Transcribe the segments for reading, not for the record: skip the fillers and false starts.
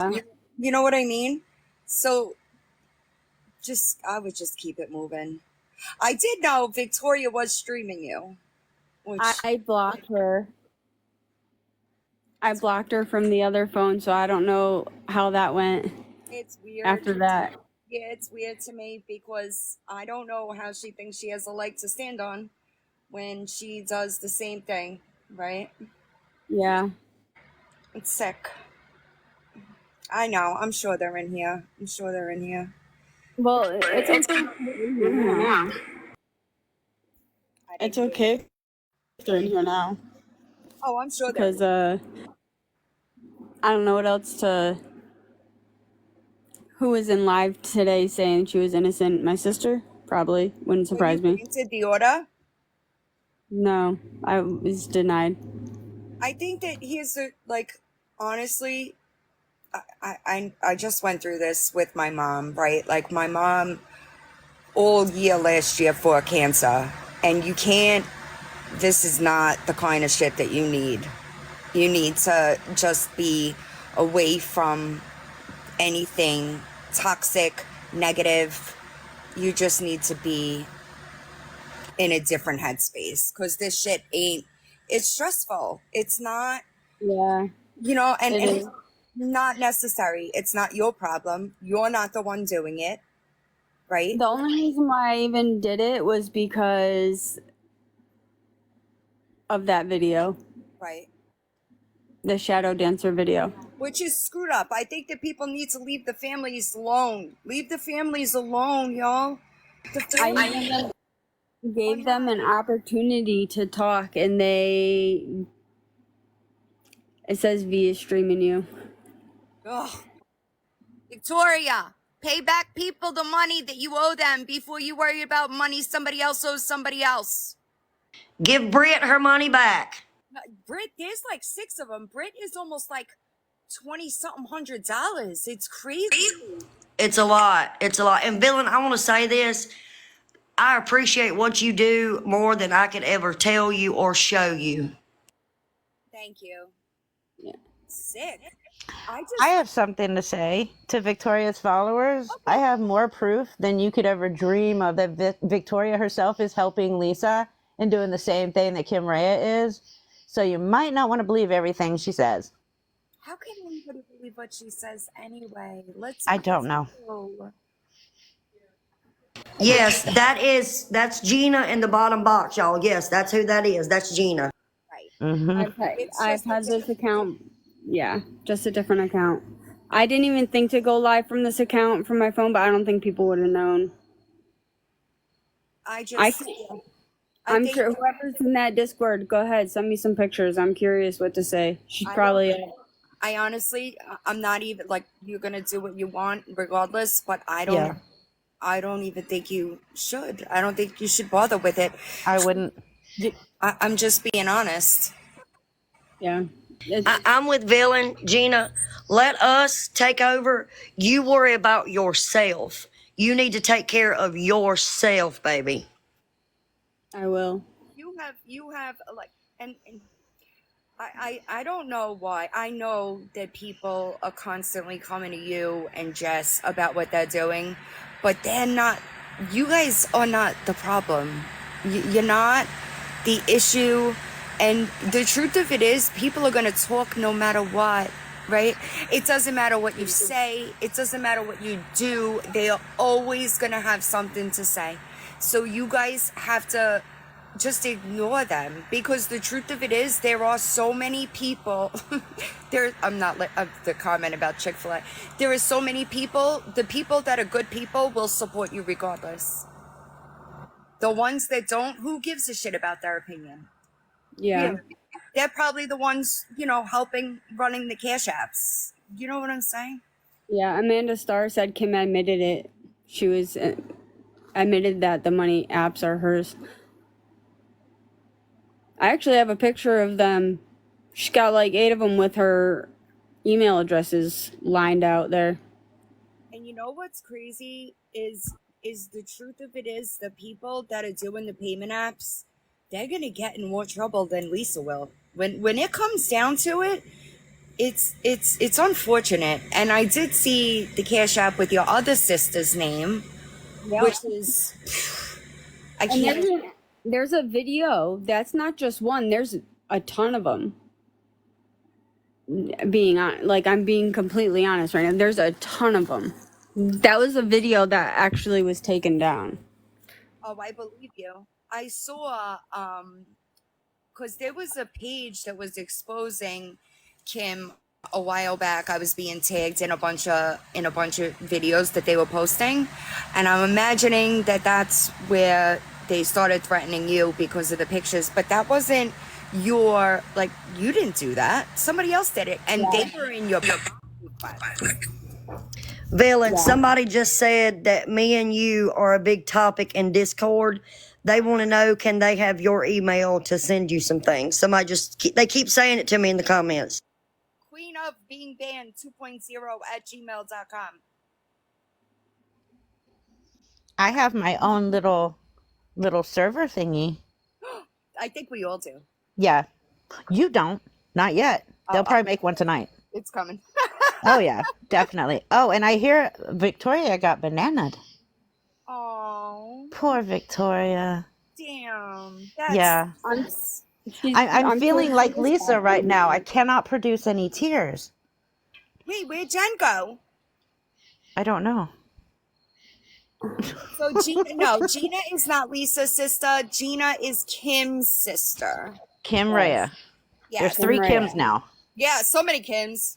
You, you know what I mean? So I would just keep it moving. I did know Victoria was streaming you, which I blocked her. I blocked her from the other phone, so I don't know how that went it's weird. after that. Yeah, it's weird to me because I don't know how she thinks she has a leg to stand on when she does the same thing, right? Yeah. It's sick. I know. I'm sure they're in here. I'm sure they're in here. Well, it's okay. I It's didn't hear. okay if they're in here now Oh, I'm sure they're. because I don't know what else to. Who was in live today saying she was innocent? My sister? Probably. Wouldn't Were you surprise me. granted the order? No, I was denied. I think that here's a like. Honestly, I just went through this with my mom, right? Like my mom all year last year for cancer, and you can't. This is not the kind of shit that you need. You need to just be away from anything toxic, negative. You just need to be in a different headspace because this shit ain't. It's stressful. It's not. Yeah, And it it's is. not necessary. It's not your problem. You're not the one doing it, right? The only reason why I even did it was because of that video, Right. the shadow dancer video. Which is screwed up. I think that people need to leave the families alone. Leave the families alone, y'all. The I families. even gave them an opportunity to talk, and it says V is streaming you. Ugh. Victoria, pay back people the money that you owe them before you worry about money somebody else owes somebody else. Give Britt her money back. Britt, there's like 6 of them. Britt is almost like $20-something $100. It's crazy. It's a lot. It's a lot. And Villain, I want to say this. I appreciate what you do more than I could ever tell you or show you. Thank you. Yeah. Sick. I have something to say to Victoria's followers. I have more proof than you could ever dream of that Victoria herself is helping Lisa and doing the same thing that Kim Rhea is. So you might not want to believe everything she says. How can anybody believe what she says anyway? I don't know. Yes, that's Gina in the bottom box, y'all. Yes, that's who that is. That's Gina. Right. Mm-hmm. I've had this account. Yeah, just a different account. I didn't even think to go live from this account from my phone, but I don't think people would have known. I'm sure whoever's in that Discord, go ahead, send me some pictures. I'm curious what to say. She's probably. I honestly, I'm not even like you're gonna do what you want regardless, but I don't even think you should. I don't think you should bother with it. I wouldn't. I'm just being honest. Yeah. I'm with Villain. Gina, let us take over. You worry about yourself. You need to take care of yourself, baby. I will. You have like, and I don't know why. I know that people are constantly coming to you and Jess about what they're doing, but they're not. You guys are not the problem. You're not the issue. And the truth of it is, people are going to talk no matter what, right? It doesn't matter what you say. It doesn't matter what you do. They are always going to have something to say. So you guys have to just ignore them, because the truth of it is, there are so many people I'm not the comment about Chick-fil-A. There are so many people. The people that are good people will support you regardless. The ones that don't, who gives a shit about their opinion? Yeah. They're probably the ones, helping running the cash apps. You know what I'm saying? Yeah, Amanda Starr said Kim admitted it. She was admitted that the money apps are hers. I actually have a picture of them. She's got like 8 of them with her email addresses lined out there. And you know what's crazy is the truth of it is, the people that are doing the payment apps, they're gonna get in more trouble than Lisa will. When it comes down to it, it's unfortunate. And I did see the Cash App with your other sister's name, Yep. which is I And can't. there's a video. That's not just one. There's a ton of them. Being on, like, I'm being completely honest right now. There's a ton of them. That was a video that actually was taken down. Oh, I believe you. I saw because there was a page that was exposing Kim a while back. I was being tagged in a bunch of videos that they were posting, and I'm imagining that that's where they started threatening you because of the pictures. But that wasn't your, like, you didn't do that. Somebody else did it, and they were in your. Villain, Yeah. somebody just said that me and you are a big topic in Discord. They want to know, can they have your email to send you some things? Somebody they keep saying it to me in the comments. Queen of Being Banned 2.0 at gmail.com. I have my own little server thingy. I think we all do. Yeah. You don't. Not yet. They'll probably make one tonight. It's coming. Oh yeah, definitely. Oh, and I hear Victoria got bananaed. Oh, Poor Victoria. damn. That's, Yeah. I'm feeling sure like she is Lisa happy. right now. I cannot produce any tears. Wait, where'd Jen go? I don't know. So Gina is not Lisa's sister. Gina is Kim's sister. Kim Yes. Rhea. Yes. There's 3 Rhea. Kims now. Yeah, so many Kims.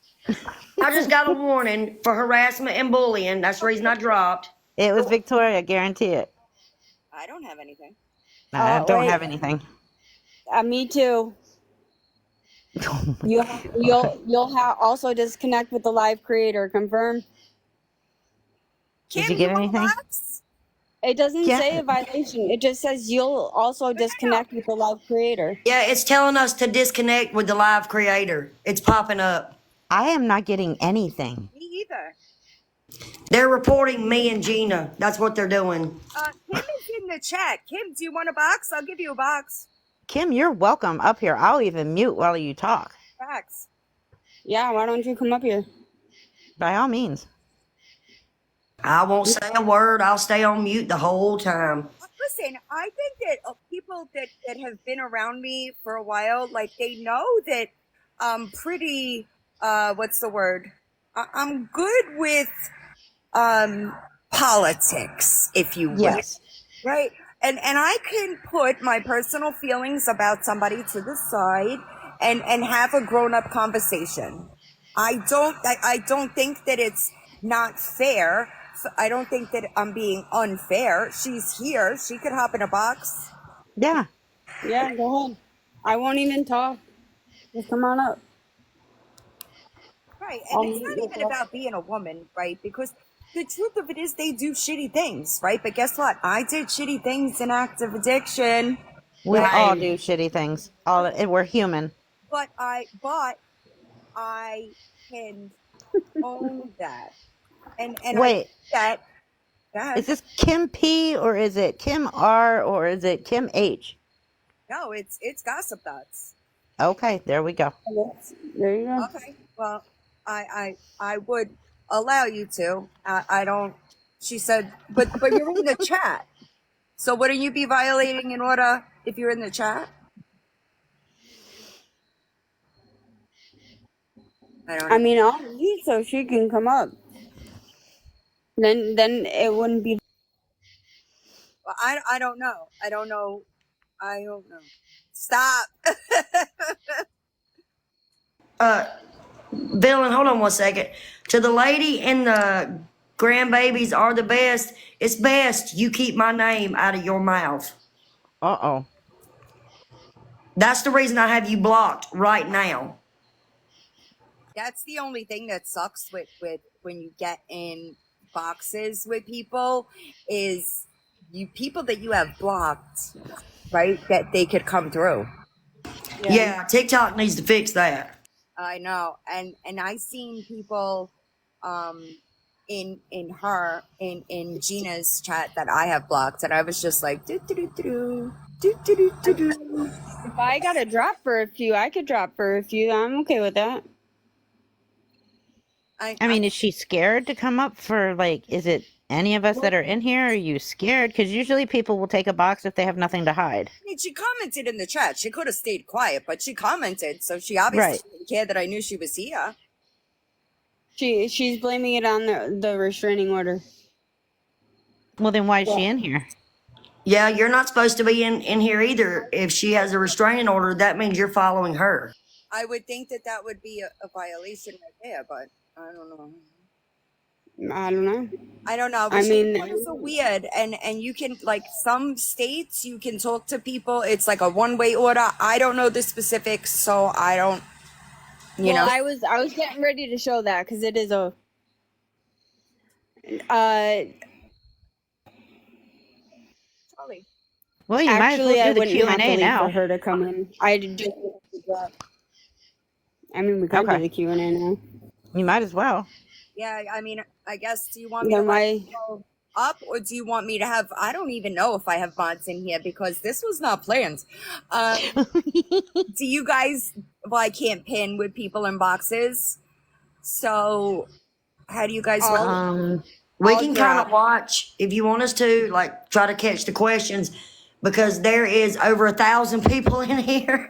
I just got a warning for harassment and bullying. That's the reason I dropped. It was Victoria, guarantee it. I don't have anything. I don't wait. have anything. Me too. You'll also disconnect with the live creator. Confirm. Kim, Did you get want anything? box? It doesn't Yeah. say a violation. It just says you'll also disconnect with the live creator. Yeah, it's telling us to disconnect with the live creator. It's popping up. I am not getting anything. Me either. They're reporting me and Gina. That's what they're doing. Kim is in the chat. Kim, do you want a box? I'll give you a box. Kim, you're welcome up here. I'll even mute while you talk. Box. Yeah, why don't you come up here? By all means. I won't say a word. I'll stay on mute the whole time. Listen, I think that people that have been around me for a while, like, they know that I'm pretty, what's the word? I'm good with politics, if you will. Yes. Right? And I can put my personal feelings about somebody to the side and have a grown-up conversation. I don't think that it's not fair. I don't think that I'm being unfair. She's here. She could hop in a box. Yeah. Yeah, go ahead. I won't even talk. Just come on up. Right. I'll And it's mute not even myself. about being a woman, right? Because the truth of it is they do shitty things, right? But guess what? I did shitty things in active addiction. We Right. all do shitty things. We're human. But I can own that. And Wait, I that is this Kim P or is it Kim R or is it Kim H? no, it's Gossip Thoughts. Okay, there we go. There you go. Okay. Well, I would allow you to. I don't. She said, but you're in the chat. So wouldn't you be violating in order if you're in the chat? I don't know. I mean, I'll mute so she can come up. Then it wouldn't be. Well, I don't know. I don't know. Stop. Villain, hold on one second. To the lady and the grandbabies are the best. It's best you keep my name out of your mouth. Uh-oh. That's the reason I have you blocked right now. That's the only thing that sucks with when you get in boxes with people is people that you have blocked, right? That they could come through. Yeah, TikTok needs to fix that. I know, and I seen people, in Gina's chat that I have blocked, and I was just like, do do do do do do do do do. If I got to drop for a few, I could drop for a few. I'm okay with that. I mean, is she scared to come up for, like, is it any of us that are in here? Are you scared? Because usually people will take a box if they have nothing to hide. I mean, she commented in the chat. She could have stayed quiet, but she commented, so she obviously Right. didn't care that I knew she was here. She's blaming it on the restraining order. Well, then why is she in here? Yeah, you're not supposed to be in here either. If she has a restraining order, that means you're following her. I would think that would be a violation right there, but I don't know. I don't know. I don't know. I But mean- it's so weird, and you can, like, some states you can talk to people. It's like a one-way order. I don't know the specifics, so I don't. You Well, know, I was getting ready to show that because it is a. Charlie. Well, you Actually, I might as well do the wouldn't have to Q&A leave now. for her to come in. I just. I mean, we can Okay. do the Q&A now. You might as well. Yeah, I mean, I guess. Do you want me to Then why? go up, or do you want me to have? I don't even know if I have mods in here because this was not planned. Do you guys? Well, I can't pin with people in boxes. So, how do you guys? roll? We I'll can kind drop. of watch if you want us to, like, try to catch the questions because there is over 1,000 people in here.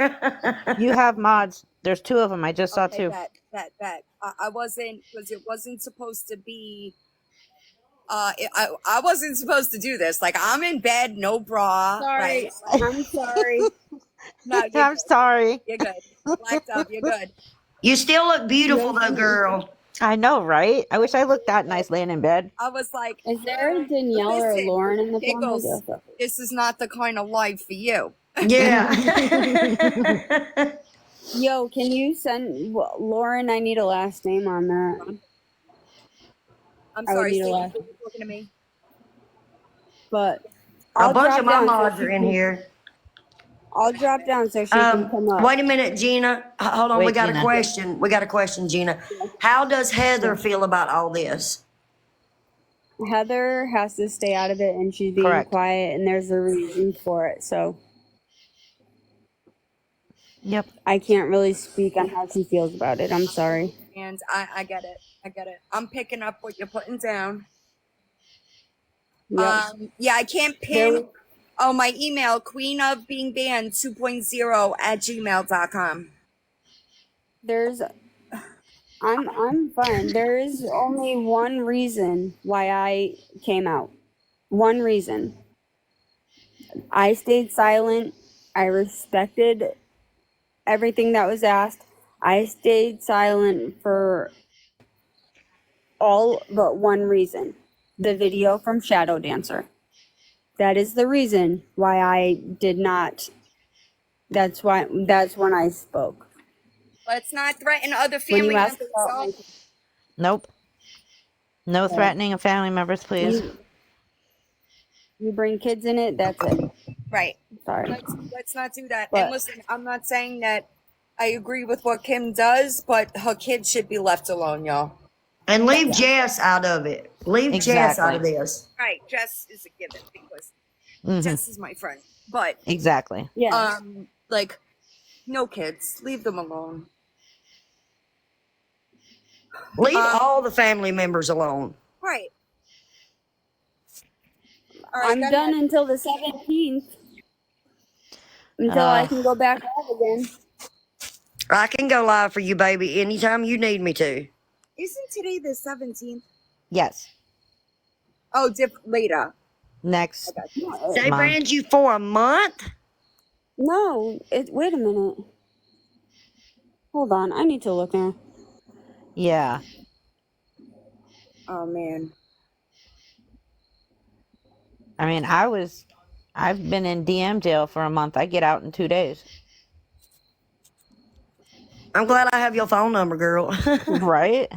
You have mods. There's 2 of them. I just saw 2. That. I wasn't, because it wasn't supposed to be. I wasn't supposed to do this. Like, I'm in bed, no bra. Sorry. Right? I'm sorry. No, you're I'm good. sorry. You're good. Blacked up. You're good. You still look beautiful, though, girl. I know, right? I wish I looked that nice laying in bed. I was like, Is there a Danielle or Listen, Lauren in the Giggles. family? this is not the kind of life for you. Yeah. Yo, can you send Lauren? I need a last name on that. I'm I would sorry, need a Steve, laugh. you're talking to me. But A bunch drop of my down so mods she are in can- here. I'll drop down so she can come up. Wait a minute, Gina. Hold on. we Wait, got Gina. a question. We got a question, Gina. How does Heather feel about all this? Heather has to stay out of it, and she's being Correct. quiet, and there's a reason for it. So Yep. I can't really speak on how she feels about it. I'm sorry. And I get it. I get it. I'm picking up what you're putting down. Yep. Yeah, I can't pin. Oh, my email, queenofbeingbanned 2.0 at gmail.com. I'm fine. There is only one reason why I came out. One reason. I stayed silent. I respected everything that was asked. I stayed silent for all but one reason. The video from Shadow Dancer. That is the reason why I did not. That's when I spoke. Let's not threaten other When family you asked members. about so- my Nope. No threatening of family members, please. you bring kids in it, that's it. Right. Sorry. Let's not do that. But- And listen, I'm not saying that I agree with what Kim does, but her kids should be left alone, y'all. And leave Jess out of it. Leave Jess out of this. Right. Jess is a given because Mhm. Jess is my friend. But Exactly. Yeah. like, no kids. Leave them alone. Leave all the family members alone. Right. All right, I'm go done ahead. until the 17th. Until I can go back live again. I can go live for you, baby, anytime you need me to. Isn't today the 17th? Yes. Oh, later. Next. They Mom. ran you for a month? No, wait a minute. Hold on, I need to look now. Yeah. Oh man. I mean, I've been in DM jail for a month. I get out in 2 days. I'm glad I have your phone number, girl. Right?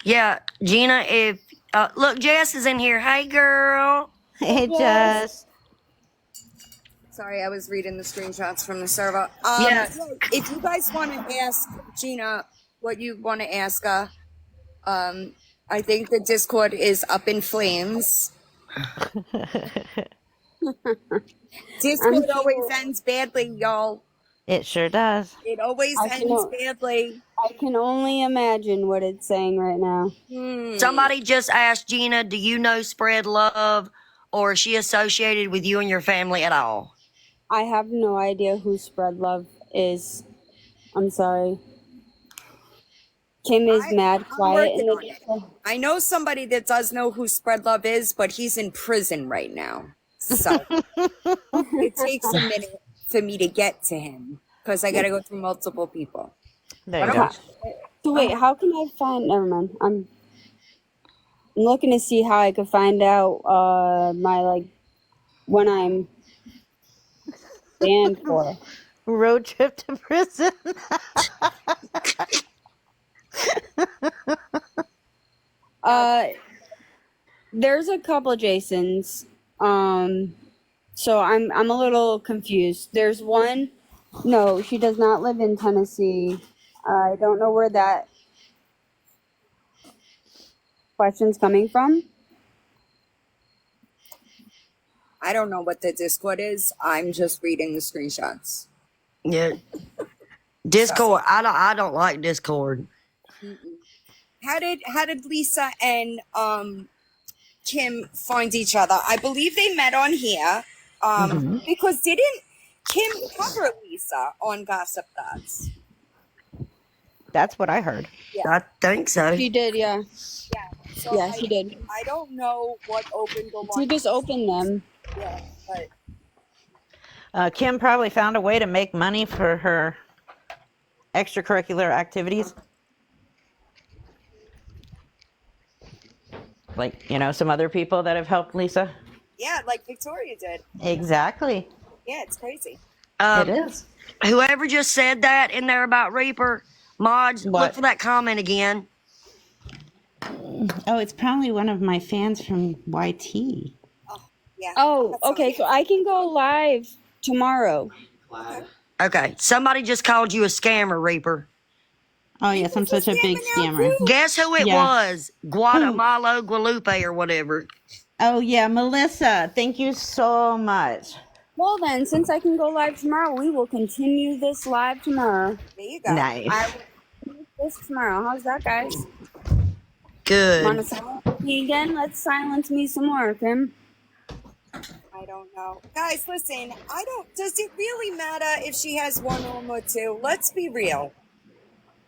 Yeah, Gina, if look, Jess is in here. Hey, girl. Hey, Jess. Sorry, I was reading the screenshots from the server. Yes. If you guys want to ask Gina what you want to ask her, I think the Discord is up in flames. Discord always ends badly, y'all. It sure does. It always I ends can, badly. I can only imagine what it's saying right now. Somebody just asked Gina, do you know Spread Love, or is she associated with you and your family at all? I have no idea who Spread Love is. I'm sorry. Kim is mad I'm quiet in working the on it. Discord. I know somebody that does know who Spread Love is, but he's in prison right now. So it takes a minute for me to get to him because I got to go through multiple people. There you But go. I'm- So wait, how can I find? Never mind. I'm looking to see how I could find out my like when I'm banned for. Road trip to prison. There's a couple Jasons. So I'm a little confused. There's one. No, she does not live in Tennessee. I don't know where that question's coming from. I don't know what the Discord is. I'm just reading the screenshots. Yeah. Discord. I don't like Discord. How did Lisa and Kim find each other? I believe they met on here. Because didn't Kim cover Lisa on Gossip Thoughts? That's what I heard. I think so. She did, yeah. So Yeah, she did. I don't know what opened the She line. just opened them. Yeah, but Kim probably found a way to make money for her extracurricular activities. Like, some other people that have helped Lisa. yeah, like Victoria did. Exactly. Yeah, it's crazy. It is. Whoever just said that in there about Reaper, mods, look What? for that comment again. Oh, it's probably one of my fans from YT. Yeah. Oh, That's okay. So I can go live tomorrow. Okay, somebody just called you a scammer, Reaper. Oh, yes, I'm such a big scammer. Guess who it Yeah. was? Guatemala Guadalupe or whatever. Oh, yeah, Melissa, thank you so much. Well then, since I can go live tomorrow, we will continue this live tomorrow. There you go. Nice. I will do this tomorrow. How's that, guys? Good. Want to silence me again? Let's silence me some more, Kim. I don't know. Guys, listen, does it really matter if she has one arm or two? Let's be real.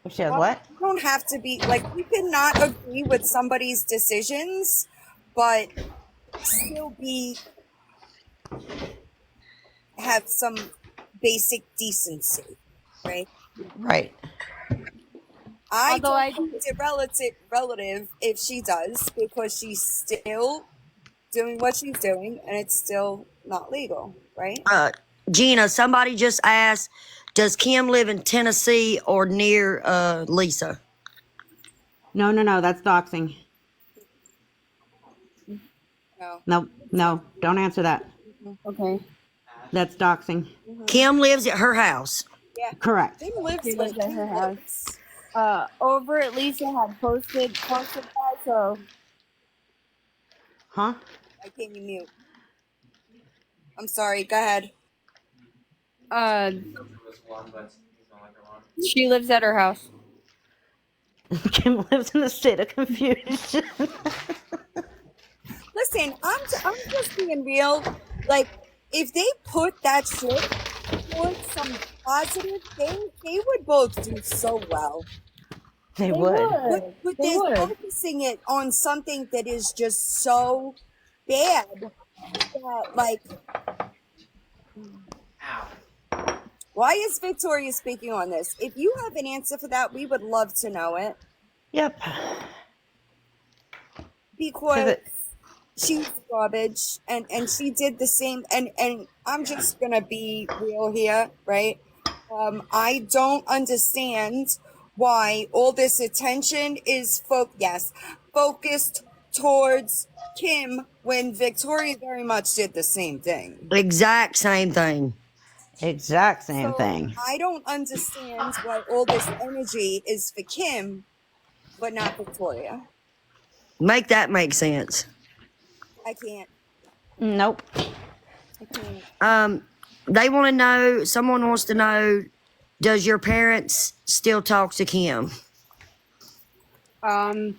She has what? You don't have to be, like, you cannot agree with somebody's decisions, but still have some basic decency, right? Right. I Although don't I think it's relative if she does, because she's still doing what she's doing, and it's still not legal, right? Gina, somebody just asked, does Kim live in Tennessee or near Lisa? No, that's doxing. No. No, don't answer that. Okay. That's doxing. Kim lives at her house. Correct. Kim lives She lives like at her house. Over at Lisa had posted that, so Huh? I can't mute. I'm sorry, go ahead. she lives at her house. Kim lives in a state of confusion. Listen, I'm just being real. Like, if they put that shit towards some positive thing, they would both do so well. They would. But They they're would. focusing it on something that is just so bad that, like, why is Victoria speaking on this? If you have an answer for that, we would love to know it. Yep. Because she's garbage, and she did the same, and I'm just gonna be real here, right? I don't understand why all this attention is focused towards Kim when Victoria very much did the same thing. Exact same thing. Exact same So, thing. I don't understand why all this energy is for Kim but not Victoria. Make that make sense. I can't. Nope. I can't. They want to know, someone wants to know, Does your parents still talk to Kim? Um,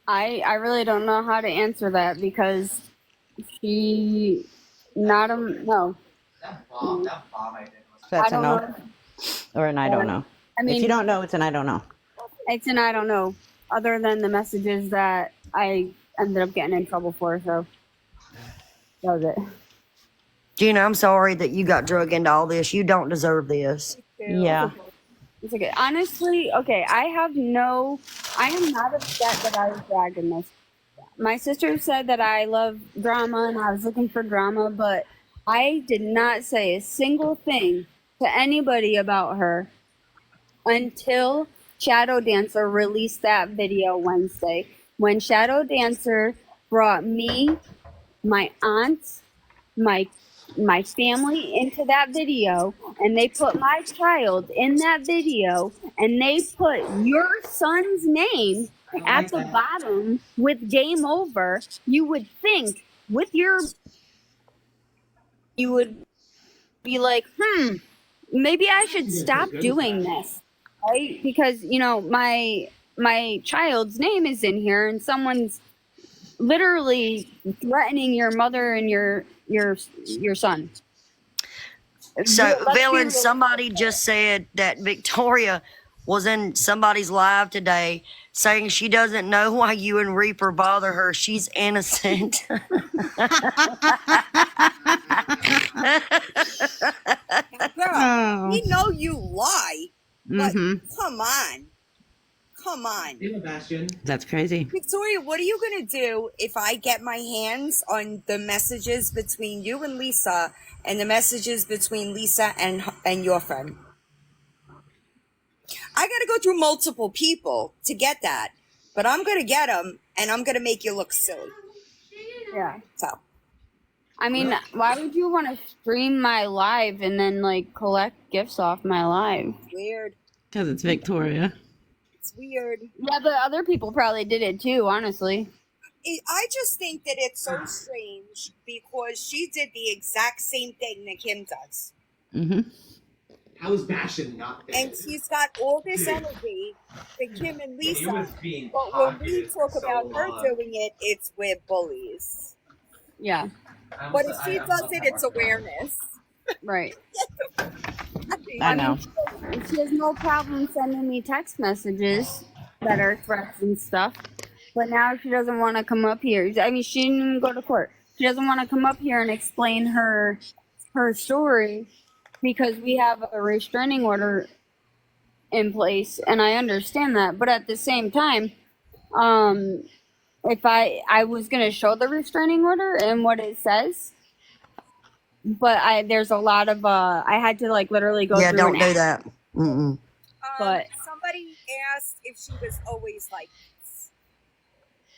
I really don't know how to answer that because she not no. I That's a don't no know. or an I don't know. I If you mean, don't know, it's an I don't know. it's an I don't know. Other than the messages that I ended up getting in trouble for, so that was it. Gina, I'm sorry that you got drug into all this. You don't deserve this. Yeah. It's okay. Honestly, okay, I am not upset that I was dragged in this. My sister said that I love drama and I was looking for drama, but I did not say a single thing to anybody about her until Shadow Dancer released that video Wednesday. When Shadow Dancer brought me, my aunt, my family into that video, and they put my child in that video, and they put your son's name at the bottom with game over, you would think you would be like, maybe I should stop doing this, right? Because my child's name is in here, and someone's literally threatening your mother and your son. So, Let's be Villain, real. somebody just said that Victoria was in somebody's live today saying she doesn't know why you and Reaper bother her. She's innocent. Girl, Oh. we know you lie, but Mm-hmm. come on. Come on. That's crazy. Victoria, what are you going to do if I get my hands on the messages between you and Lisa and the messages between Lisa and your friend? I got to go through multiple people to get that, but I'm going to get them and I'm going to make you look silly. Yeah. So, I mean, why would you want to stream my live and then like collect gifts off my live? weird. Because it's Victoria. It's weird. Yeah, but other people probably did it too, honestly. I just think that it's so strange because she did the exact same thing that Kim does. Mm-hmm. How is Bastion not there? And she's got all this energy for Kim and Lisa, but when we talk about her doing it, it's with bullies. Yeah, But if she does it, it's awareness. right. I know. She has no problem sending me text messages that are threats and stuff. But now she doesn't want to come up here. I mean, she didn't even go to court. She doesn't want to come up here and explain her story because we have a restraining order in place, and I understand that. But at the same time, if I was gonna show the restraining order and what it says, but there's a lot of I had to like literally go Yeah, through don't an do app. that. Mm-mm. But- Somebody asked if she was always like this.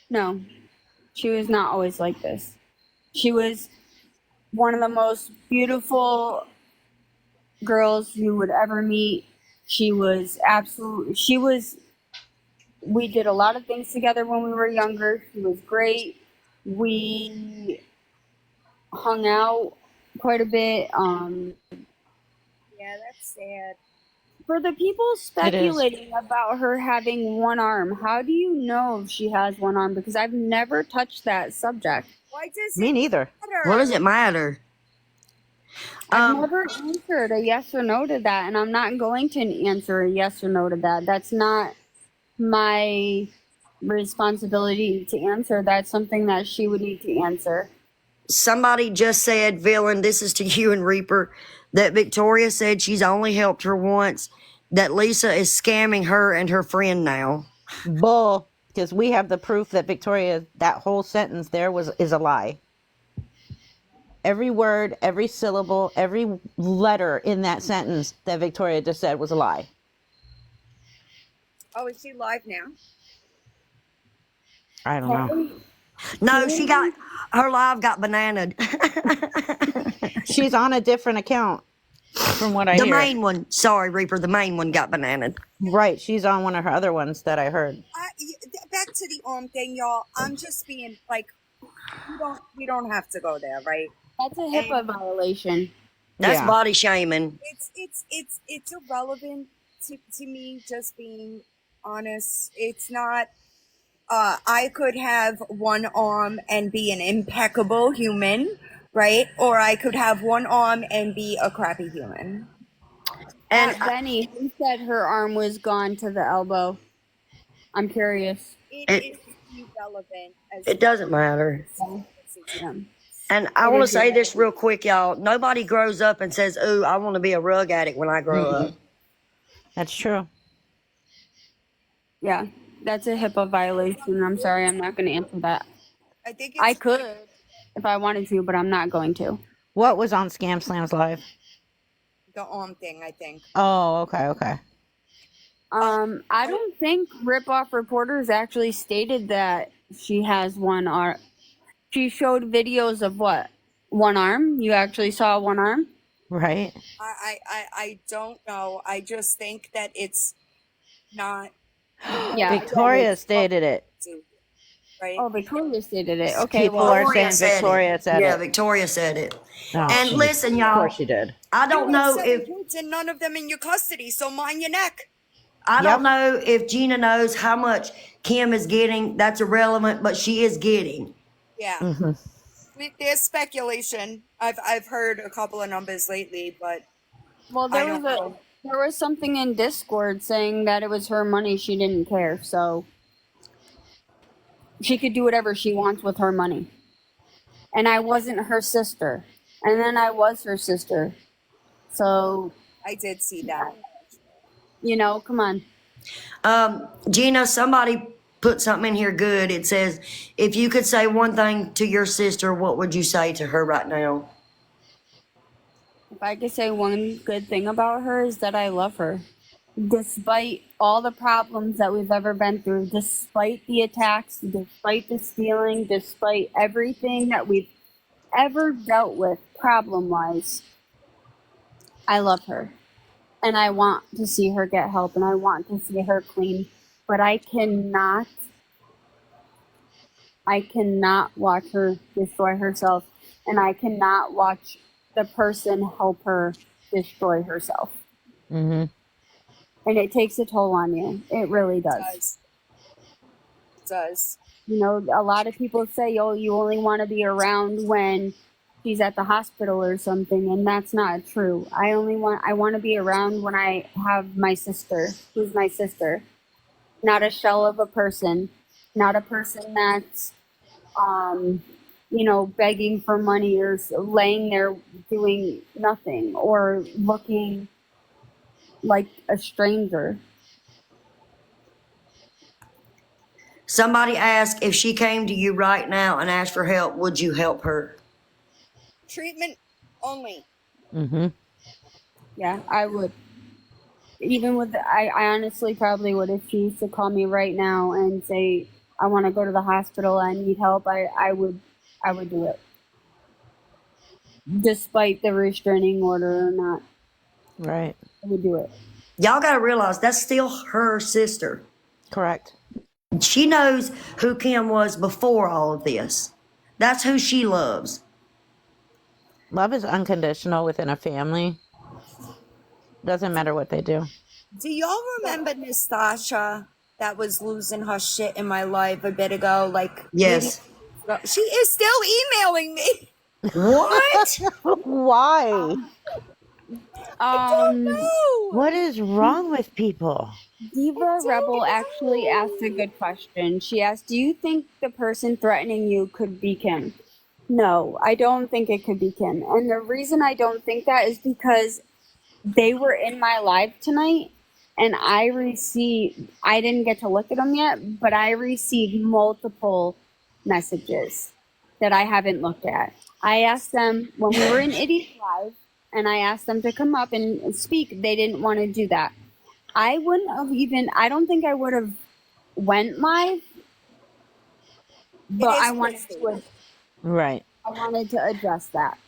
No, she was not always like this. She was one of the most beautiful girls you would ever meet. We did a lot of things together when we were younger. She was great. We hung out quite a bit. Yeah, that's sad. For the people speculating about her having one arm, how do you know if she has one arm? Because I've never touched that subject. Why does Me it neither. matter? What does it matter? I've never answered a yes or no to that, and I'm not going to answer a yes or no to that. That's not my responsibility to answer. That's something that she would need to answer. Somebody just said, Villain, this is to you and Reaper, that Victoria said she's only helped her once, that Lisa is scamming her and her friend now. Bull. Because we have the proof that Victoria, that whole sentence there is a lie. Every word, every syllable, every letter in that sentence that Victoria just said was a lie. Oh, is she live now? I don't know. No, her live got bananaed. She's on a different account from what I The hear. main one, sorry, Reaper, the main one got bananaed. Right. She's on one of her other ones that I heard. Back to the arm thing, y'all. I'm just being like, we don't have to go there, right? That's a HIPAA violation. That's Yeah. body shaming. It's irrelevant to me, just being honest. It's not. I could have one arm and be an impeccable human, right? Or I could have one arm and be a crappy human. And Benny, who said her arm was gone to the elbow? I'm curious. It It- is irrelevant as it doesn't matter. Yeah. And I It want to is say this real quick, y'all. Nobody grows up and says, "Ooh, I want to be a rug addict when I grow up." That's true. Yeah, that's a HIPAA violation. I'm sorry, I'm not going to answer that. I think it's I could if I wanted to, but I'm not going to. What was on Scam Slams Live? the arm thing, I think. Oh, okay. I don't think Rip Off Reporters actually stated that she has one arm. She showed videos of what? One arm? You actually saw one arm? Right. I don't know. I just think that it's not Yeah. Victoria stated it. right. Oh, Victoria stated it. Okay, People well, are Victoria saying said Victoria it. said Yeah, it. Victoria said it. Oh, And she- listen, Of y'all. course she did. I don't You have know 7 if kids and none of them in your custody, so mind your neck. I Yep. don't know if Gina knows how much Kim is getting. That's irrelevant, but she is getting. Yeah. Hmm. There's speculation. I've heard a couple of numbers lately, but well, I don't know. there was something in Discord saying that it was her money. She didn't care, so she could do whatever she wants with her money. And I wasn't her sister, and then I was her sister. So I did see that. come on. Gina, somebody put something in here good. It says, if you could say one thing to your sister, what would you say to her right now? If I could say one good thing about her is that I love her. Despite all the problems that we've ever been through, despite the attacks, despite the stealing, despite everything that we've ever dealt with problem wise, I love her. And I want to see her get help and I want to see her clean. But I cannot watch her destroy herself, and I cannot watch the person help her destroy herself. Hmm. And it takes a toll on you. It really does. It does. A lot of people say, oh, you only want to be around when she's at the hospital or something, and that's not true. I want to be around when I have my sister, who's my sister. Not a shell of a person, not a person that's begging for money or laying there doing nothing or looking like a stranger. Somebody asked if she came to you right now and asked for help, would you help her? Treatment only. Hmm. Yeah, I would. Even with, I honestly probably would if she used to call me right now and say, I want to go to the hospital, I need help, I would do it. Despite the restraining order or not, Right. I would do it. Y'all got to realize that's still her sister. Correct. She knows who Kim was before all of this. That's who she loves. Love is unconditional within a family. Doesn't matter what they do. Do y'all remember Nastasha that was losing her shit in my life a bit ago? Like, Yes. maybe- she is still emailing me. What? Why? No. What is wrong with people? Diva Rebel actually asked a good question. She asked, do you think the person threatening you could be Kim? No, I don't think it could be Kim. And the reason I don't think that is because they were in my live tonight and I didn't get to look at them yet, but I received multiple messages that I haven't looked at. I asked them when we were in Idiot Live and I asked them to come up and speak. They didn't want to do that. I don't think I would have went live, but is I wanted Right. to address that.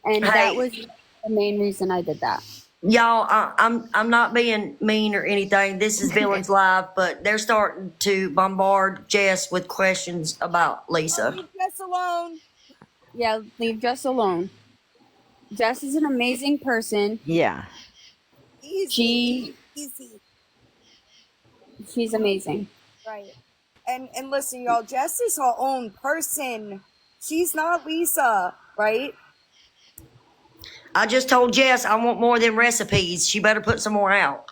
And that was the main reason I did that. Y'all, I'm not being mean or anything. This is Villains Live, but they're starting to bombard Jess with questions about Lisa. Leave Jess alone. Yeah, leave Jess alone. Jess is an amazing person. Yeah. Easy. She's amazing. Right. And listen, y'all, Jess is her own person. She's not Lisa, right? I just told Jess I want more than recipes. She better put some more out.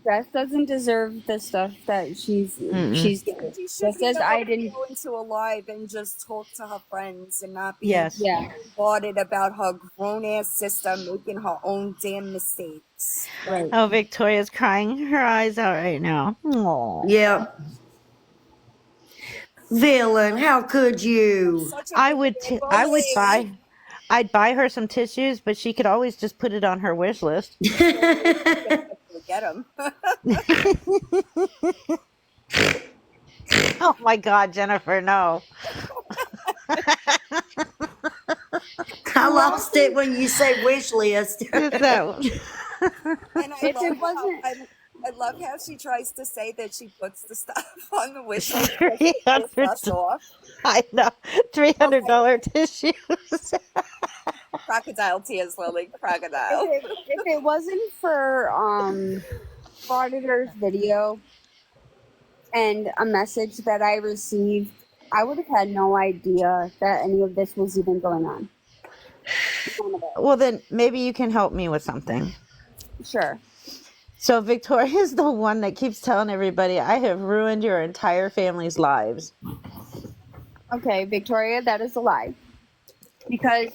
Jess doesn't deserve the stuff that she's Mm-mm. doing. She should Just be as able I to didn't. go into a live and just talk to her friends and not be Yes. Yeah. bothered about her grown ass sister making her own damn mistakes. Right. Oh, Victoria's crying her eyes out right now. Aww. Yeah. Villain, how could you? Such a I big would bully. I'd buy her some tissues, but she could always just put it on her wish list. Get him. Oh my God, Jennifer, no. I lost it when you say wish list. Who's that? And If it wasn't, I love how she tries to say that she puts the stuff on the wish list because it pays $300. less off. I know. $300 tissues. Crocodile tears, Lily. Crocodile. if it wasn't for Frauditor's video and a message that I received, I would have had no idea that any of this was even going on. None of it. Well, then maybe you can help me with something. Sure. So Victoria's the one that keeps telling everybody, I have ruined your entire family's lives. Okay, Victoria, that is a lie. Because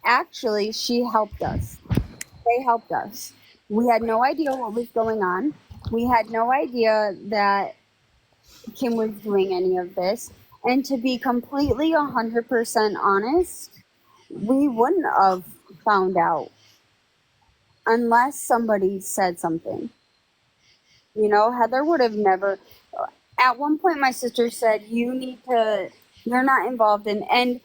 actually, she helped us. They helped us. We had no idea what was going on. We had no idea that Kim was doing any of this. And to be completely 100% honest, we wouldn't have found out unless somebody said something. You know, Heather would have never. At one point, my sister said, you're not involved in, and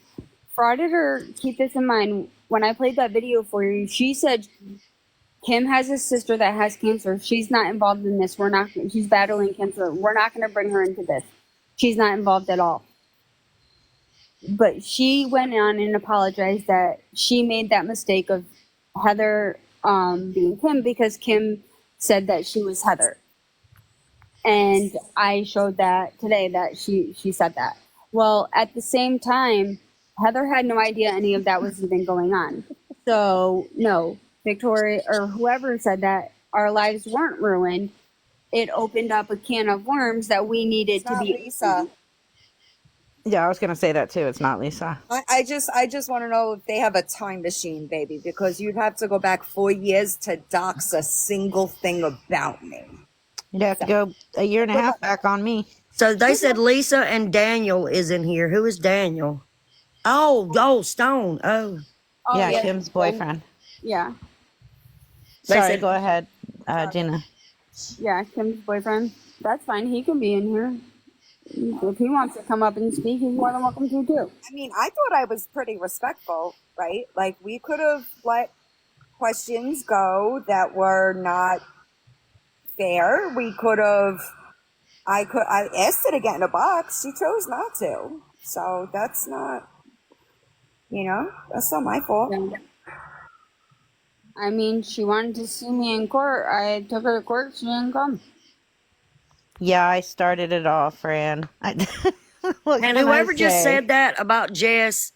Frauditor, keep this in mind, when I played that video for you, she said, Kim has a sister that has cancer. She's not involved in this. She's battling cancer. We're not going to bring her into this. She's not involved at all. But she went on and apologized that she made that mistake of Heather being Kim because Kim said that she was Heather. And I showed that today that she said that. Well, at the same time, Heather had no idea any of that was even going on. So, no, Victoria or whoever said that our lives weren't ruined. It opened up a can of worms that we needed It's to not be. Lisa. Yeah, I was going to say that too. It's not Lisa. I just want to know if they have a time machine, baby, because you'd have to go back 4 years to dox a single thing about me. You'd have to go a year and a half back on me. So they said Lisa and Daniel is in here. Who is Daniel? Oh, Stone. Oh. Oh, Yeah, Kim's boyfriend. Yeah, They Sorry, said- go ahead, Gina. yeah, Kim's boyfriend. That's fine. He can be in here. If he wants to come up and speak, he's more than welcome to too. I mean, I thought I was pretty respectful, right? Like, we could have let questions go that were not fair. We could have, I asked her to get in a box. She chose not to. So that's not, that's not my fault. Yeah. I mean, she wanted to see me in court. I took her to court. She didn't come. Yeah, I started it all, Fran. What And can I whoever just say? said that about Jess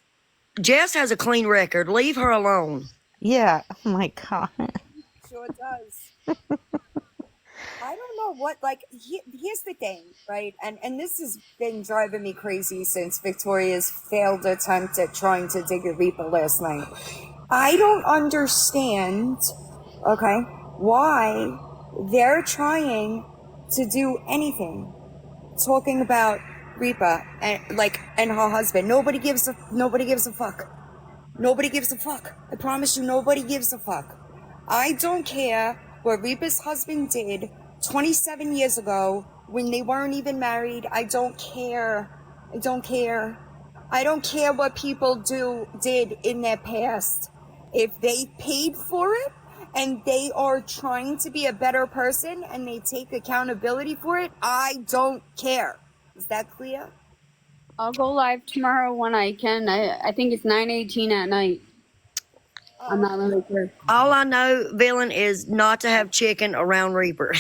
has a clean record. Leave her alone. Yeah, oh my God. Sure does. I don't know what, like, here's the thing, right? And this has been driving me crazy since Victoria's failed attempt at trying to dig a Reaper last night. I don't understand, okay, why they're trying to do anything talking about Reaper and her husband. Nobody gives a fuck. Nobody gives a fuck. I promise you, nobody gives a fuck. I don't care what Reaper's husband did 27 years ago when they weren't even married. I don't care. I don't care. I don't care what people did in their past. If they paid for it and they are trying to be a better person and they take accountability for it, I don't care. Is that clear? I'll go live tomorrow when I can. I think it's 9:18 at night. I'm not really sure. All I know, Villain, is not to have chicken around Reaper.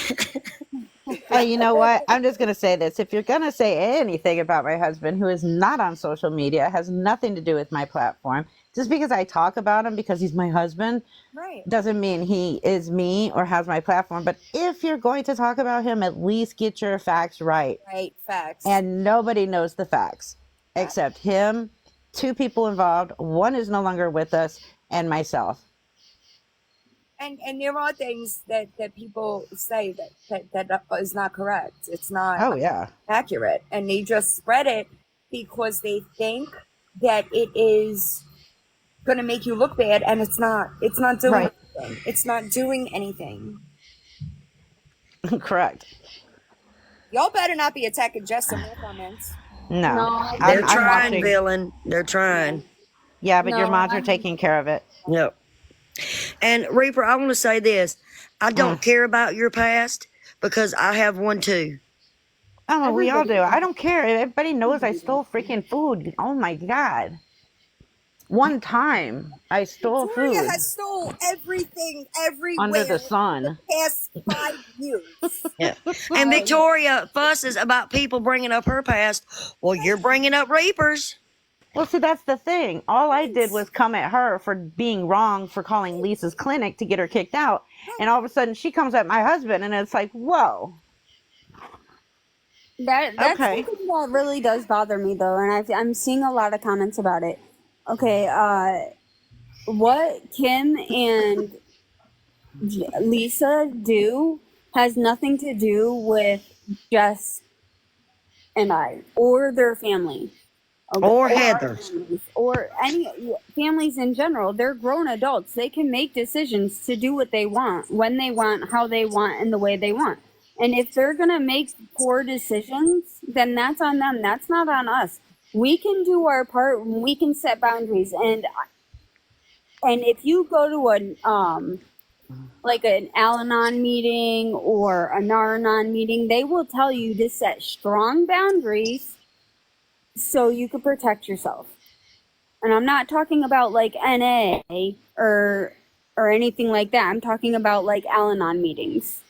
Hey, you know what? I'm just going to say this. If you're going to say anything about my husband, who is not on social media, has nothing to do with my platform, just because I talk about him because he's my husband, Right. doesn't mean he is me or has my platform. But if you're going to talk about him, at least get your facts right. Right. Facts. And nobody knows the facts except him, two people involved. One is no longer with us, and myself. And there are things that people say that is not correct. It's not Oh, yeah. accurate, and they just spread it because they think that it is going to make you look bad, and it's not. It's not doing Right. anything. It's not doing anything. Correct. Y'all better not be attacking Jess in their comments. No. No, They're I'm trying, watching. Villain. They're trying. Yeah, but your No, mods are I'm- taking care of it. Yep. And Reaper, I want to say this. I don't care about your past because I have one too. Oh, we all do. Everybody- I don't care. Everybody knows I stole freaking food. Oh my God. One time I stole Victoria food has stole everything everywhere under the sun. past 5 years. Yeah. And Victoria fusses about people bringing up her past. Well, you're bringing up Reapers. Well, see, that's the thing. All I did was come at her for being wrong for calling Lisa's clinic to get her kicked out. And all of a sudden she comes at my husband and it's like, whoa. That's Okay. something that really does bother me though, and I'm seeing a lot of comments about it. Okay, what Kim and Lisa do has nothing to do with Jess and I or their family. Okay, Or our Heather. families, or any families in general. They're grown adults. They can make decisions to do what they want, when they want, how they want, and the way they want. And if they're going to make poor decisions, then that's on them. That's not on us. We can do our part. We can set boundaries. And if you go to an like an Al-Anon meeting or a Nar-Anon meeting, they will tell you to set strong boundaries so you can protect yourself. And I'm not talking about like NA or anything like that. I'm talking about like Al-Anon meetings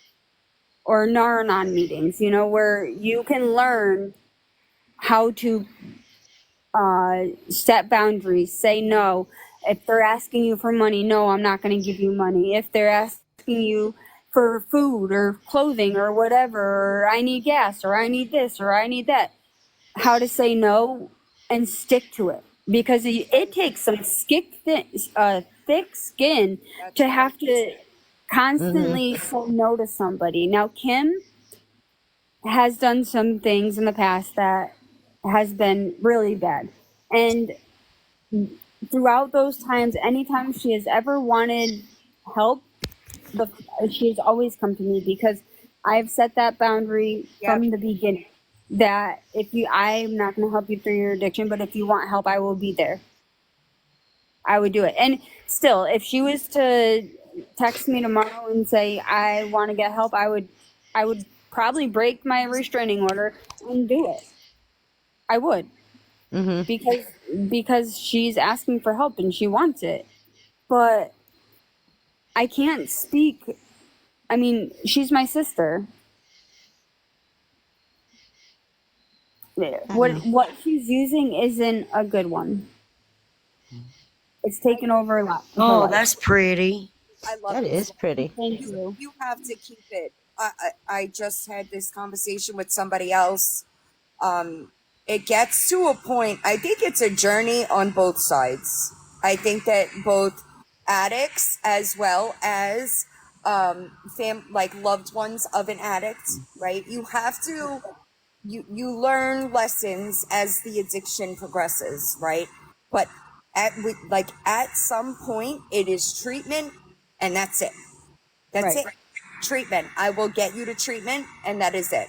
or Nar-Anon meetings, you know, where you can learn how to set boundaries, say no. If they're asking you for money, no, I'm not going to give you money. If they're asking you for food or clothing or whatever, or I need gas or I need this or I need that, how to say no and stick to it. Because it takes some thick skin to have to constantly say no to somebody. Now, Kim has done some things in the past that has been really bad. And throughout those times, anytime she has ever wanted help, she has always come to me because I've set that boundary from the beginning. That I'm not going to help you through your addiction, but if you want help, I will be there. I would do it. And still, if she was to text me tomorrow and say, I want to get help, I would probably break my restraining order and do it. I would. Because she's asking for help and she wants it. But I can't speak. I mean, she's my sister. What she's using isn't a good one. It's taken over a lot. of her Oh, life. that's pretty. I love That it. is pretty. Thank you. You have to keep it. I just had this conversation with somebody else. It gets to a point. I think it's a journey on both sides. I think that both addicts as well as like loved ones of an addict, right? You have to you learn lessons as the addiction progresses, right? But at some point, it is treatment, and that's it. That's Right. it. Treatment. I will get you to treatment, and that is it.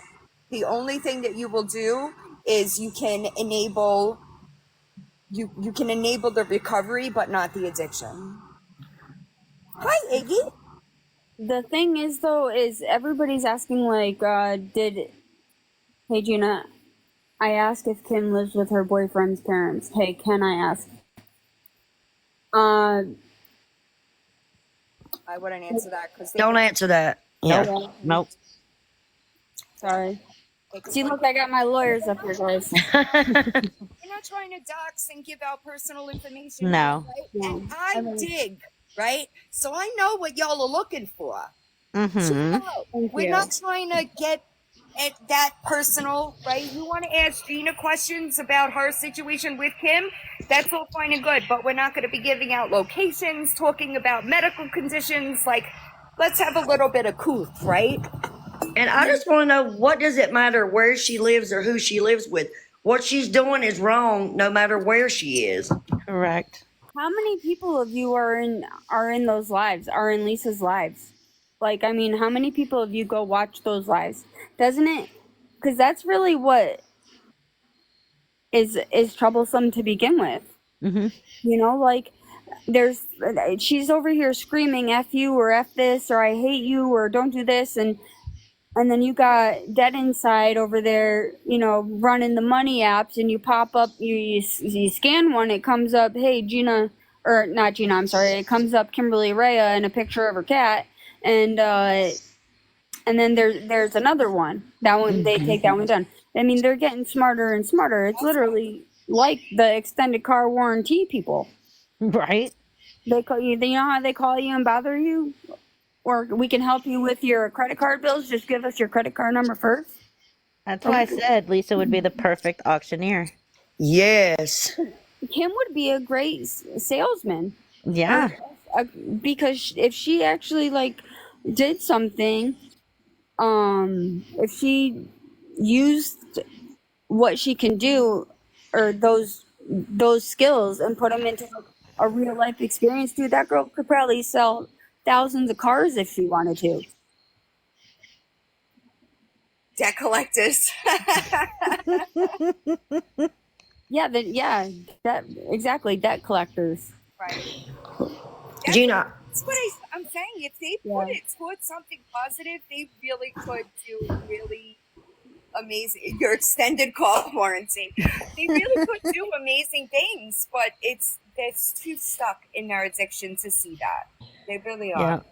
The only thing that you will do is you can enable the recovery, but not the addiction. Hi, Iggy. The thing is, though, is everybody's asking, like, hey, Gina, I asked if Kim lives with her boyfriend's parents. Hey, can I ask? I wouldn't answer that because Don't answer that. Yeah. Nope. Yeah, Nope. sorry. See, look, I got my lawyers up here, guys. We're not trying to dox and give out personal information. No. Right? No. And I dig, right? So I know what y'all are looking for. Mm-hmm. No, Thank we're you. not trying to get at that personal, right? You want to ask Gina questions about her situation with Kim? That's all fine and good, but we're not going to be giving out locations, talking about medical conditions. Like, let's have a little bit of couth, right? And I just want to know, what does it matter where she lives or who she lives with? What she's doing is wrong no matter where she is. Correct. How many people of you are in those lives? Are in Lisa's lives? Like, I mean, how many people of you go watch those lives? Doesn't it? Because that's really what is troublesome to begin with. Mm-hmm. You know, like she's over here screaming "F you" or "F this" or "I hate you" or "Don't do this," and then you got Dead Inside over there, you know, running the money apps, and you pop up, you scan one, it comes up, hey, Gina, or not Gina, I'm sorry, it comes up Kimberly Rhea and a picture of her cat, and then there's another one. That one, they take that one down. I mean, they're getting smarter and smarter. It's literally like the extended car warranty people. Right. They call you, you know how they call you and bother you? Or we can help you with your credit card bills. Just give us your credit card number first. That's why I said Lisa would be the perfect auctioneer. Yes. Kim would be a great salesman. Yeah. Because if she actually like did something, if she used what she can do or those skills and put them into a real life experience, dude, that girl could probably sell thousands of cars if she wanted to. Debt collectors. Yeah, that exactly, debt collectors. Right. Gina, That's what I'm saying. If they put it towards something positive, they really could do really amazing. Your extended call warranty. They really could do amazing things, but it's too stuck in their addiction to see that. They really are.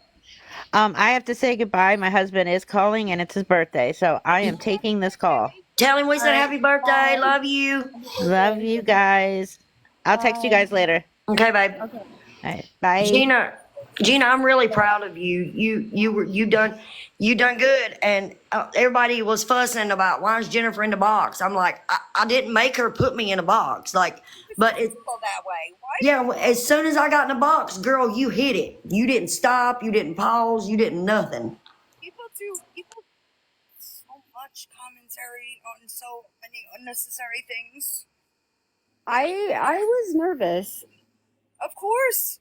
Yeah. I have to say goodbye. My husband is calling and it's his birthday, so I am taking this call. tell him we said All right. happy birthday. Love you. Love you guys. I'll text you guys later. Okay, babe. Okay. All right. Bye. Gina, I'm really proud of you. You done good. And everybody was fussing about, why is Jennifer in the box? I'm like, I didn't make her put me in a box. Like, but it, Feel that way. Why? yeah, as soon as I got in the box, girl, you hit it. You didn't stop. You didn't pause. You didn't nothing. People so much commentary on so many unnecessary things. I was nervous. Of course.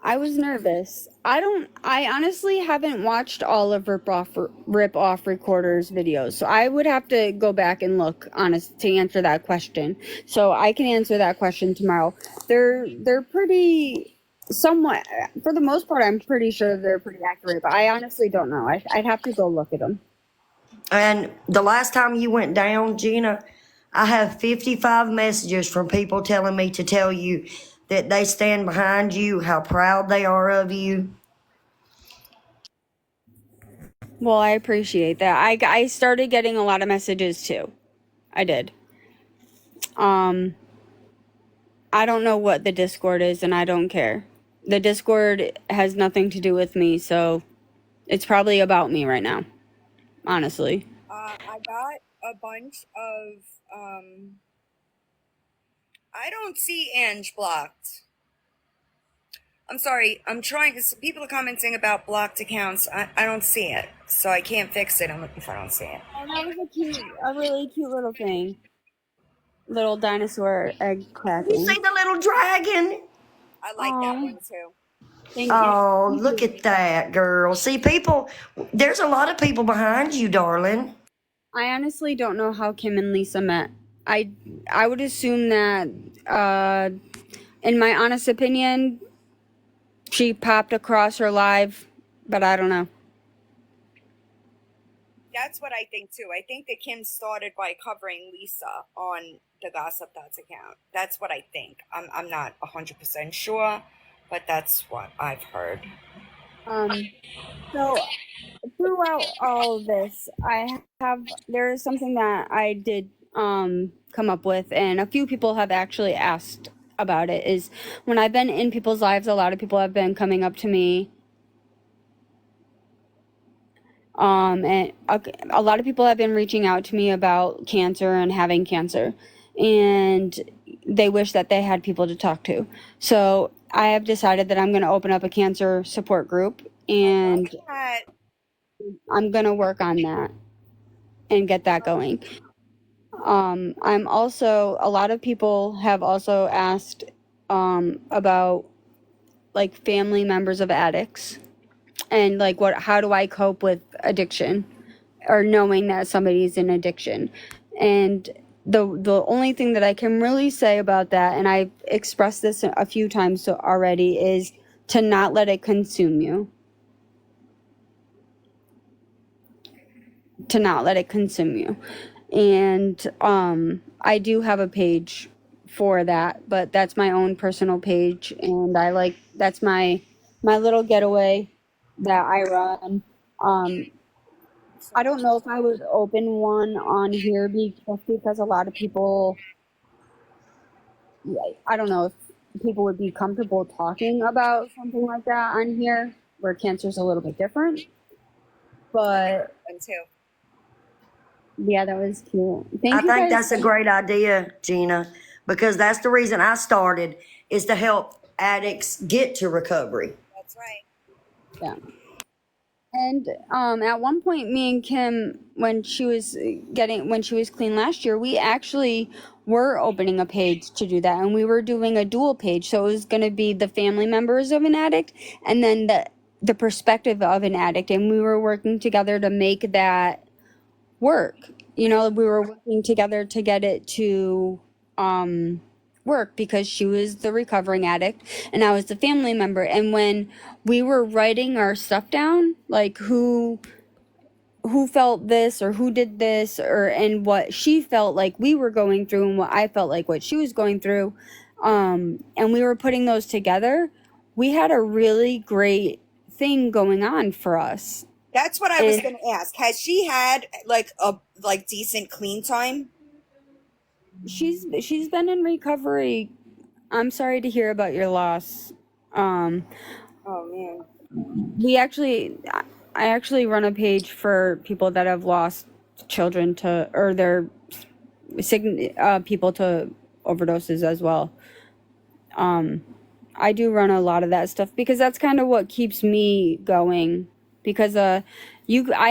I was nervous. I honestly haven't watched all of Rip Off Recorder's videos. So I would have to go back and look honest to answer that question. So I can answer that question tomorrow. They're pretty somewhat, for the most part, I'm pretty sure they're pretty accurate, but I honestly don't know. I'd have to go look at them. And the last time you went down, Gina, I have 55 messages from people telling me to tell you that they stand behind you, how proud they are of you. Well, I appreciate that. I started getting a lot of messages too. I did. I don't know what the Discord is, and I don't care. The Discord has nothing to do with me, so it's probably about me right now. Honestly. I got a bunch of I don't see Ange blocked. I'm sorry. I'm trying to. People are commenting about blocked accounts. I don't see it, so I can't fix it if I don't see it. Oh, that was a really cute little thing. Little dinosaur egg You cracking. see the little dragon? I like that Aw. one too. Thank you. Oh, look at that, girl. See, people, there's a lot of people behind you, darling. I honestly don't know how Kim and Lisa met. I would assume that, in my honest opinion, she popped across her live, but I don't know. that's what I think too. I think that Kim started by covering Lisa on the Gossip Dots account. That's what I think. I'm not 100% sure, but that's what I've heard. So throughout all of this, there is something that I did come up with, and a few people have actually asked about it. Is when I've been in people's lives, a lot of people have been coming up to me. And a lot of people have been reaching out to me about cancer and having cancer, and they wish that they had people to talk to. So I have decided that I'm going to open up a cancer support group, and I'm going to work on that and get that going. I'm also, a lot of people have also asked about like family members of addicts, and like how do I cope with addiction or knowing that somebody's in addiction. And the only thing that I can really say about that, and I've expressed this a few times already, is to not let it consume you. To not let it consume you. And I do have a page for that, but that's my own personal page, and that's my little getaway that I run. I don't know if I would open one on here just because a lot of people, I don't know if people would be comfortable talking about something like that on here, where cancer's a little bit different. But Until yeah, that was cute. I think that's a great idea, Gina, because that's the reason I started, is to help addicts get to recovery. that's right. Yeah. And at one point, me and Kim, when she was clean last year, we actually were opening a page to do that, and we were doing a dual page. So it was going to be the family members of an addict, and then the perspective of an addict, and we were working together to make that work. You know, we were working together to get it to work, because she was the recovering addict and I was the family member. And when we were writing our stuff down, like who felt this or who did this, and what she felt like we were going through and what I felt like what she was going through, and we were putting those together, we had a really great thing going on for us. That's what I was going to ask. Has she had like a decent clean time? She's been in recovery. I'm sorry to hear about your loss. Oh man. I actually run a page for people that have lost children to, or their people to overdoses as well. I do run a lot of that stuff because that's kind of what keeps me going. Because I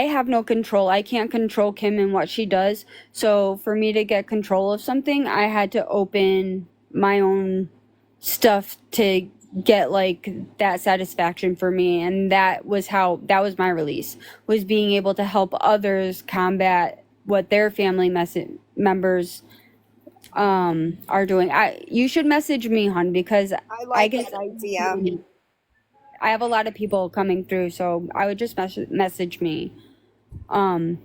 have no control. I can't control Kim and what she does. So for me to get control of something, I had to open my own stuff to get like that satisfaction for me. And that was my release, was being able to help others combat what their family members are doing. You should message me, hon, because I like that idea. I have a lot of people coming through, so I would just message me. But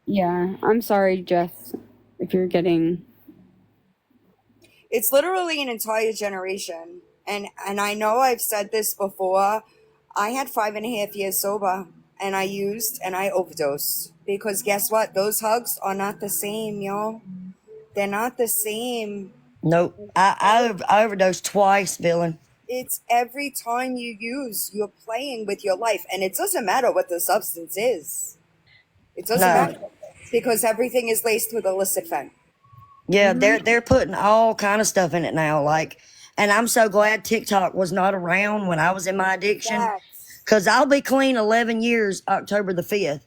yeah, I'm sorry, Jess, if you're getting. It's literally an entire generation, and I know I've said this before. I had 5.5 years sober, and I used and I overdosed, because guess what? Those hugs are not the same, y'all. They're not the same. Nope. I overdosed twice, villain. It's every time you use, you're playing with your life, and it doesn't matter what the substance is. It doesn't matter, because everything is laced with illicit fentanyl. Yeah, they're putting all kind of stuff in it now. Like, and I'm so glad TikTok was not around when I was in my addiction, because I'll be clean 11 years October the 5th,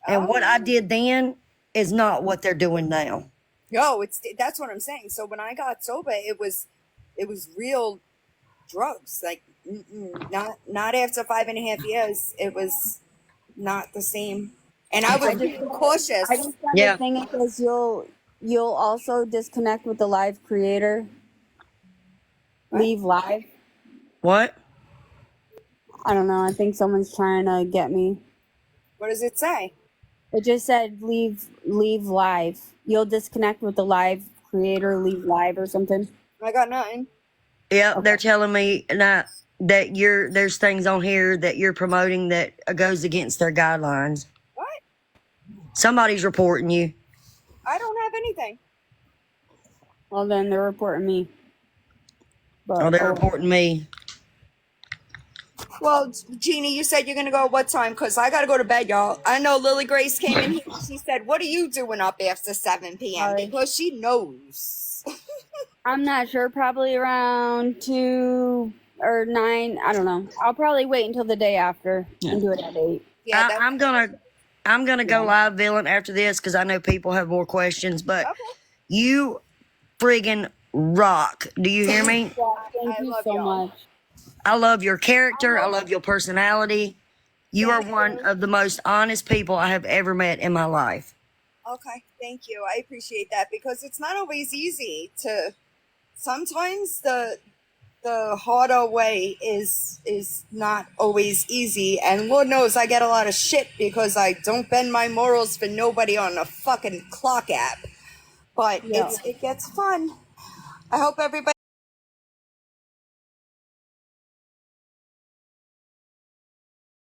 and what I did then is not what they're doing now. No, that's what I'm saying. So when I got sober, it was real drugs. Like not after 5.5 years. It was not the same. And I was cautious. I just got the thing, because you'll also disconnect with the live creator. Leave live. What? I don't know. I think someone's trying to get me. What does it say? It just said leave live. You'll disconnect with the live creator, leave live or something. I got nothing. Yep, they're telling me that there's things on here that you're promoting that goes against their guidelines. What? Somebody's reporting you. I don't have anything. Well, then they're reporting me. But Oh, they're reporting me. Well, Jeannie, you said you're going to go at what time? Because I got to go to bed, y'all. I know Lily Grace came in here. She said, what are you doing up after 7 p.m.? Sorry. Because she knows. I'm not sure. Probably around 2 or 9. I don't know. I'll probably wait until the day after and do it at 8. Yeah, I'm gonna go live, Villain, after this because I know people have more questions. But Okay. you friggin' rock. Do you hear me? Yeah, thank I you love so y'all. much. I love your character. I love your personality. You are Thank one you. of the most honest people I have ever met in my life. Okay, thank you. I appreciate that because it's not always easy to. Sometimes the harder way is not always easy, and Lord knows I get a lot of shit because I don't bend my morals for nobody on a fucking clock app. But Yeah. it gets fun. I hope everybody.